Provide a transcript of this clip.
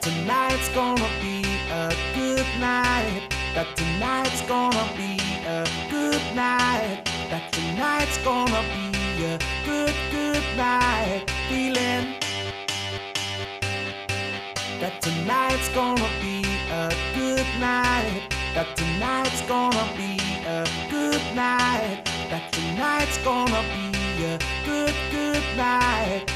tonight's gonna be a good night. That tonight's gonna be a good night. That tonight's gonna be a good, good night. Feeling that tonight's gonna be a good night. That tonight's gonna be a good night. That tonight's gonna be a good, good night.